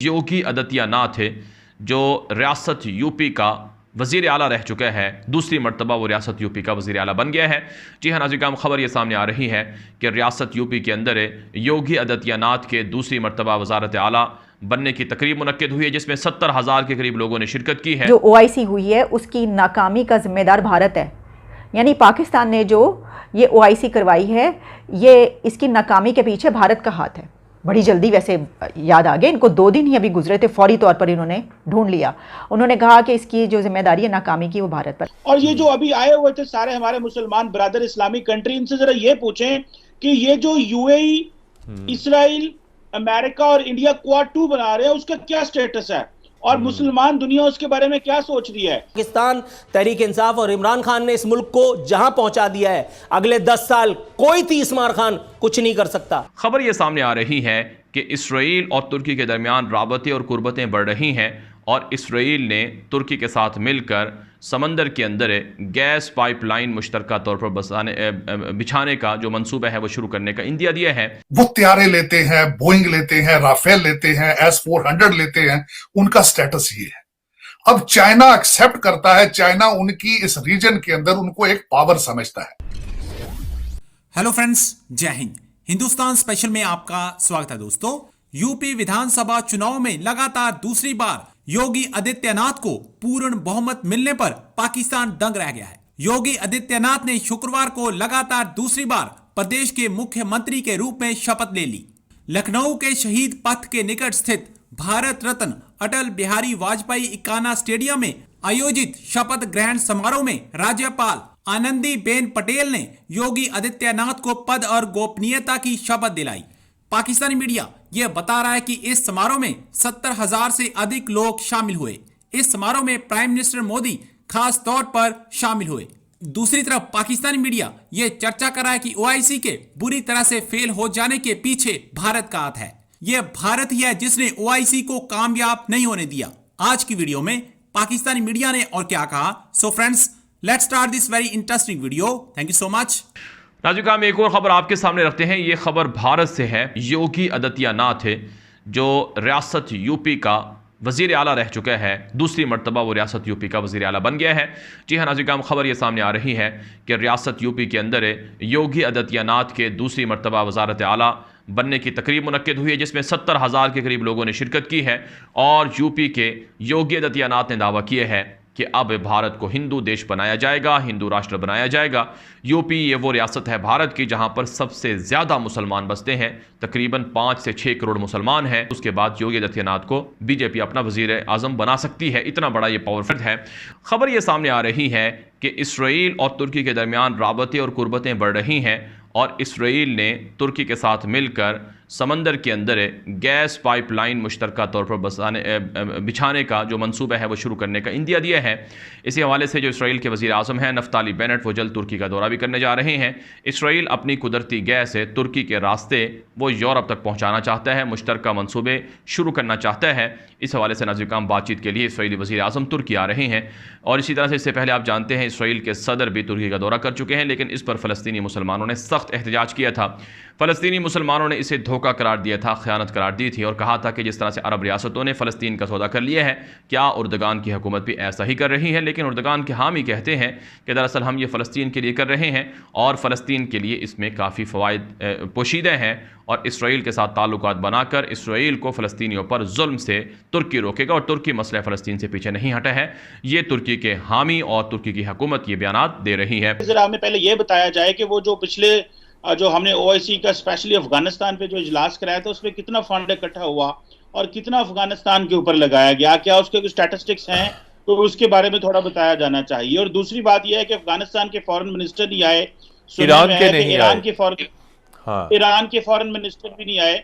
योगी आदित्यनाथ है जो रियासत यूपी का वज़ीर आला रह चुका है, दूसरी मरतबा वो रियासत यूपी का वज़ीर आला बन गया है। जी हाँ नाज़रीन, खबर ये सामने आ रही है कि रियासत यूपी के अंदर योगी आदित्यनाथ के दूसरी मरतबा वज़ारत आला बनने की तकरीब मुनक्किद हुई है, जिसमें 70,000 के करीब लोगों ने शिरकत की है। जो OIC हुई है उसकी नाकामी का जिम्मेदार भारत है, यानी पाकिस्तान ने जो ये OIC करवाई है, ये इसकी नाकामी के पीछे भारत का हाथ है। बड़ी जल्दी वैसे याद आ गया, इनको 2 दिन ही अभी गुजरे थे, फौरी तौर पर इन्होंने ढूंढ लिया। उन्होंने कहा कि इसकी जो जिम्मेदारी है नाकामी की वो भारत पर। और ये जो अभी आए हुए थे सारे हमारे मुसलमान ब्रदर इस्लामिक कंट्री, इनसे जरा ये पूछें कि ये जो UAE, इसराइल, अमेरिका और इंडिया क्वाड 2 बना रहे हैं, उसका क्या स्टेटस है और मुसलमान दुनिया उसके बारे में क्या सोच रही है। पाकिस्तान, तहरीक इंसाफ और इमरान खान ने इस मुल्क को जहां पहुंचा दिया है, अगले 10 साल कोई 30 मार खान कुछ नहीं कर सकता। खबर यह सामने आ रही है कि इसराइल और तुर्की के दरमियान राबतें और कुर्बतें बढ़ रही हैं और इसराइल ने तुर्की के साथ मिलकर समंदर के अंदर गैस पाइपलाइन मुश्तरका तौर पर बिछाने का जो मंसूबा है वो शुरू करने का इंदिया दिया है। वो त्यारे लेते हैं, बोइंग लेते हैं, राफेल लेते हैं, S-400 लेते हैं, उनका स्टेटस ये है। अब चाइना एक्सेप्ट करता है, चाइना उनकी इस रीजन के अंदर उनको एक पावर समझता है। हेलो फ्रेंड्स, जय हिंद। हिंदुस्तान स्पेशल में आपका स्वागत है दोस्तों। यूपी विधानसभा चुनाव में लगातार दूसरी बार योगी आदित्यनाथ को पूर्ण बहुमत मिलने पर पाकिस्तान दंग रह गया है। योगी आदित्यनाथ ने शुक्रवार को लगातार दूसरी बार प्रदेश के मुख्यमंत्री के रूप में शपथ ले ली। लखनऊ के शहीद पथ के निकट स्थित भारत रत्न अटल बिहारी वाजपेयी इकाना स्टेडियम में आयोजित शपथ ग्रहण समारोह में राज्यपाल आनंदीबेन पटेल ने योगी आदित्यनाथ को पद और गोपनीयता की शपथ दिलाई। पाकिस्तानी मीडिया यह बता रहा है कि इस समारोह में 70,000 से अधिक लोग शामिल हुए। इस समारोह में प्राइम मिनिस्टर मोदी खास तौर पर शामिल हुए। दूसरी तरफ पाकिस्तानी मीडिया यह चर्चा कर रहा है कि OIC के बुरी तरह से फेल हो जाने के पीछे भारत का हाथ है। यह भारत ही है जिसने OIC को कामयाब नहीं होने दिया। आज की वीडियो में पाकिस्तानी मीडिया ने और क्या कहा, so friends let's start this very interesting video. Thank you so much. नाज़रीन, हम एक और खबर आपके सामने रखते हैं। ये खबर भारत से है। योगी आदित्यनाथ है जो रियासत यूपी का वज़ीर आला रह चुका है, दूसरी मरतबा वो रियासत यूपी का वज़ीर आला बन गया है। जी हाँ नाज़रीन, खबर ये सामने आ रही है कि रियासत यूपी के अंदर योगी आदित्यनाथ के दूसरी मरतबा वज़ारत आला बनने की तकरीब मुनक्किद हुई है, जिसमें 70,000 के करीब लोगों ने शिरकत की है। और यूपी के योगी आदित्यनाथ ने दावा किया है कि अब भारत को हिंदू देश बनाया जाएगा, हिंदू राष्ट्र बनाया जाएगा। यूपी ये वो रियासत है भारत की जहां पर सबसे ज़्यादा मुसलमान बसते हैं, तकरीबन 5 से 6 करोड़ मुसलमान हैं। उसके बाद योगी आदित्यनाथ को बीजेपी अपना वज़ीर आज़म बना सकती है, इतना बड़ा ये पावरफुल है। खबर ये सामने आ रही है कि इसराइल और तुर्की के दरमियान राबतें और कुर्बतें बढ़ रही हैं और इसराइल ने तुर्की के साथ मिलकर समंदर के अंदर गैस पाइपलाइन मुश्तरका तौर पर बिछाने का जो मंसूबा है वो शुरू करने का इंदिया दिया है। इसी हवाले से जो इसराइल के वज़ीर आज़म हैं नफ्ताली बेनेट, वो जल्द तुर्की का दौरा भी करने जा रहे हैं। इसराइल अपनी कुदरती गैस तुर्की के रास्ते वो यूरोप तक पहुँचाना चाहता है, मुश्तरका मंसूबे शुरू करना चाहता है। इस हवाले से नाज़रीन बातचीत के लिए इसराइली वज़ीर आज़म तुर्की आ रहे हैं। और इसी तरह से इससे पहले आप जानते हैं इसराइल के सदर भी तुर्की का दौरा कर चुके हैं, लेकिन इस पर फ़लस्तीनी मुसलमानों ने सख्त एहतजाज किया था। फ़लस्तीनी मुसलमानों ने इसे धोखा करार दिया था, ख़यानत करार दी थी और कहा था कि जिस तरह से अरब रियासतों ने फ़लस्तीन का सौदा कर लिया है, क्या उर्दगान की हुकूमत भी ऐसा ही कर रही है। लेकिन उर्दगान के हामी कहते हैं कि दरअसल हम ये फ़लस्तीन के लिए कर रहे हैं और फ़लस्तीन के लिए इसमें काफ़ी फ़वाइद पोशीदे हैं और इसराइल के साथ ताल्लुकात बनाकर इसराइल को फ़लस्तीनियों पर जुल्म से तुर्की रोकेगा और तुर्की मसला फ़लस्तीन से पीछे नहीं हटा है। ये तुर्की के हामी और तुर्की की हुकूमत ये बयानात दे रही है। जरा हमें पहले ये बताया जाए कि वो जो पिछले जो हमने OIC का स्पेशली अफगानिस्तान पे जो इजलास कराया था उसमें कितना फंड इकट्ठा हुआ और कितना अफगानिस्तान के ऊपर लगाया गया, क्या उसके कुछ स्टैटिस्टिक्स हैं तो उसके बारे में थोड़ा बताया जाना चाहिए। और दूसरी बात यह है कि अफगानिस्तान के फॉरेन मिनिस्टर नहीं आए, ईरान के फॉरेन मिनिस्टर भी नहीं आए।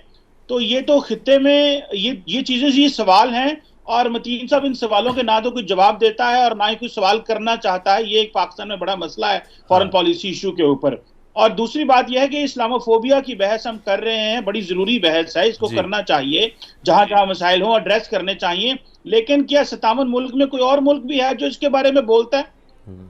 तो ये तो खित्ते में ये चीजें, ये सवाल हैं और मतीन साहब इन सवालों के ना तो कोई जवाब देता है और ना ही कोई सवाल करना चाहता है। ये एक पाकिस्तान में बड़ा मसला है फॉरेन पॉलिसी इशू के ऊपर। और दूसरी बात यह है कि इस्लामोफोबिया की बहस हम कर रहे हैं, बड़ी जरूरी बहस है, इसको करना चाहिए, जहां जहां मसाइल हो एड्रेस करने चाहिए। लेकिन क्या 57 मुल्क में कोई और मुल्क भी है जो इसके बारे में बोलता है?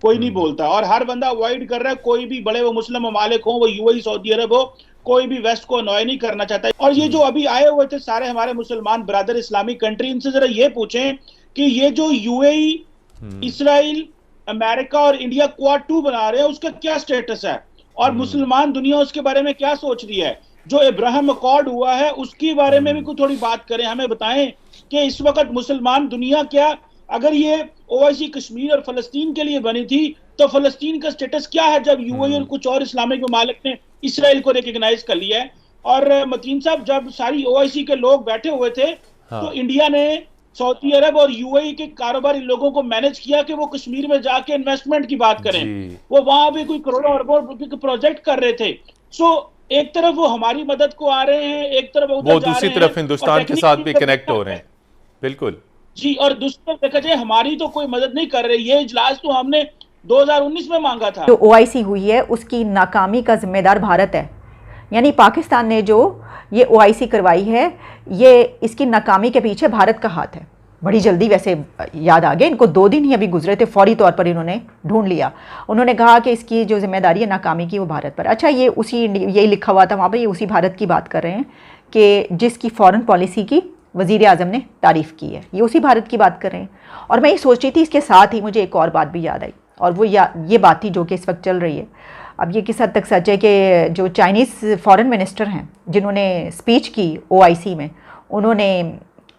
कोई नहीं बोलता और हर बंदा अवॉइड कर रहा है। कोई भी बड़े वो मुस्लिम ममालिक हो, वो UAE, सऊदी अरब हो, कोई भी वेस्ट को अनॉय नहीं करना चाहता। और ये जो अभी आए हुए थे सारे हमारे मुसलमान ब्रदर इस्लामिक कंट्री, इनसे जरा ये पूछें कि ये जो यूएई, इसराइल, अमेरिका और इंडिया क्वाड 2 बना रहे हैं, उसका क्या स्टेटस है और मुसलमान दुनिया उसके बारे में क्या सोच रही है। जो इब्राहिम अकॉर्ड हुआ है उसके बारे में भी कुछ थोड़ी बात करें, हमें बताएं कि इस वक्त मुसलमान दुनिया क्या, अगर ये ओआईसी कश्मीर और फलस्तीन के लिए बनी थी तो फलस्तीन का स्टेटस क्या है जब यूएई और कुछ और इस्लामिक ममालिक ने इसराइल को रिकॉग्नाइज कर लिया है। और मतीन साहब, जब सारी ओआईसी के लोग बैठे हुए थे तो इंडिया ने सऊदी अरब और यूएई के कारोबारी लोगों को मैनेज किया कि वो कश्मीर में जाके इन्वेस्टमेंट की बात करें। वो वहां भी कोई करोड़ों अरबों रुपए के प्रोजेक्ट कर रहे थे। सो एक तरफ वो हमारी मदद को आ रहे हैं, एक तरफ वो दूसरी तरफ हिंदुस्तान के साथ भी कनेक्ट हो रहे हैं। बिल्कुल जी, और दूसरी तरफ देखा जाए हमारी तो कोई मदद नहीं कर रही। ये इजलास तो हमने 2019 में मांगा था। जो ओआईसी हुई है उसकी नाकामी का जिम्मेदार भारत है। यानी पाकिस्तान ने जो ये ओआईसी करवाई है, ये इसकी नाकामी के पीछे भारत का हाथ है। बड़ी जल्दी वैसे याद आ गया, इनको 2 दिन ही अभी गुजरे थे, फौरी तौर पर इन्होंने ढूंढ लिया। उन्होंने कहा कि इसकी जो जिम्मेदारी है नाकामी की वो भारत पर। अच्छा, ये उसी यही लिखा हुआ था वहाँ पर, ये उसी भारत की बात कर रहे हैं कि जिसकी फॉरेन पॉलिसी की वज़ीर आज़म ने तारीफ़ की है, ये उसी भारत की बात कर रहे हैं। और मैं ये सोच रही थी, इसके साथ ही मुझे एक और बात भी याद आई, और वो ये बात थी जो कि इस वक्त चल रही है। अब ये किस हद तक सच है कि जो चाइनीज़ फॉरेन मिनिस्टर हैं जिन्होंने स्पीच की ओआईसी में, उन्होंने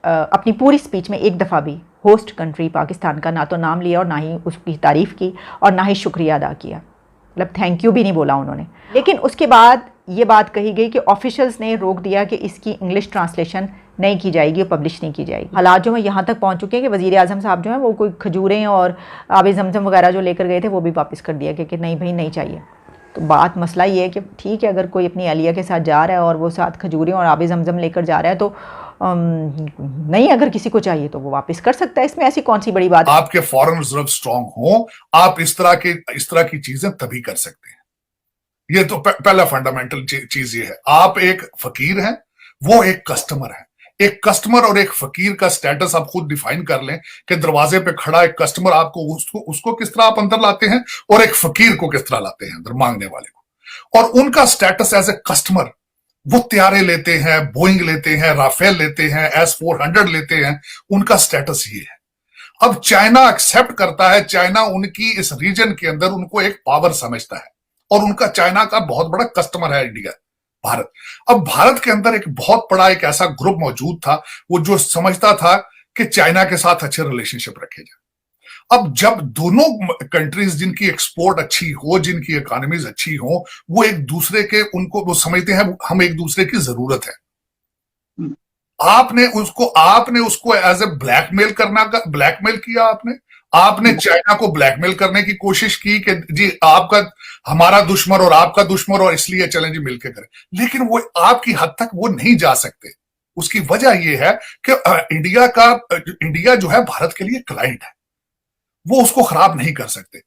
अपनी पूरी स्पीच में एक दफ़ा भी होस्ट कंट्री पाकिस्तान का ना तो नाम लिया और ना ही उसकी तारीफ़ की और ना ही शुक्रिया अदा किया, मतलब थैंक यू भी नहीं बोला उन्होंने। लेकिन उसके बाद ये बात कही गई कि ऑफिशियल्स ने रोक दिया कि इसकी इंग्लिश ट्रांसलेशन नहीं की जाएगी और पब्लिश नहीं की जाएगी। हालात जो है यहाँ तक पहुँच चुके हैं कि वज़ीर आज़म साहब जो हैं वो कोई खजूरें और आब ज़मज़म वगैरह जो लेकर गए थे वो भी वापस कर दिया कि नहीं भाई नहीं चाहिए। तो बात मसला ये है कि ठीक है, अगर कोई अपनी अलिया के साथ जा रहा है और वो साथ खजूरें और आब ज़मज़म लेकर जा रहा है तो नहीं, अगर किसी को चाहिए तो वो वापस कर सकता है, इसमें ऐसी कौन सी बड़ी बात है। आपके फॉरेन रिजर्व स्ट्रांग हो, आप इस तरह की चीजें तभी कर सकते हैं। ये तो पहला फंडामेंटल चीज ये है। आप एक फकीर हैं, वो एक कस्टमर है। एक कस्टमर और एक फकीर का स्टेटस आप खुद डिफाइन कर लें कि दरवाजे पे खड़ा एक कस्टमर आपको उसको किस तरह आप अंदर लाते हैं और एक फकीर को किस तरह लाते हैं अंदर, मांगने वाले को। और उनका स्टेटस एज ए कस्टमर, वो त्यारे लेते हैं, बोइंग लेते हैं, राफेल लेते हैं, S-400 लेते हैं, उनका स्टेटस ये है। अब चाइना एक्सेप्ट करता है, चाइना उनकी इस रीजन के अंदर उनको एक पावर समझता है और उनका चाइना का बहुत बड़ा कस्टमर है इंडिया, भारत। अब भारत के अंदर एक बहुत बड़ा एक ऐसा ग्रुप मौजूद था, वो जो समझता था कि चाइना के साथ अच्छे रिलेशनशिप रखे जाए। अब जब दोनों कंट्रीज जिनकी एक्सपोर्ट अच्छी हो, जिनकी इकोनॉमीज अच्छी हो, वो एक दूसरे के उनको वो समझते हैं हम एक दूसरे की जरूरत है। आपने उसको एज ए ब्लैकमेल किया। आपने चाइना को ब्लैकमेल करने की कोशिश की कि जी हमारा दुश्मन और आपका दुश्मन और इसलिए चलें जी मिलकर करें, लेकिन वो आपकी हद तक वो नहीं जा सकते। उसकी वजह यह है कि इंडिया जो है भारत के लिए क्लाइंट है, वो उसको खराब नहीं कर सकते।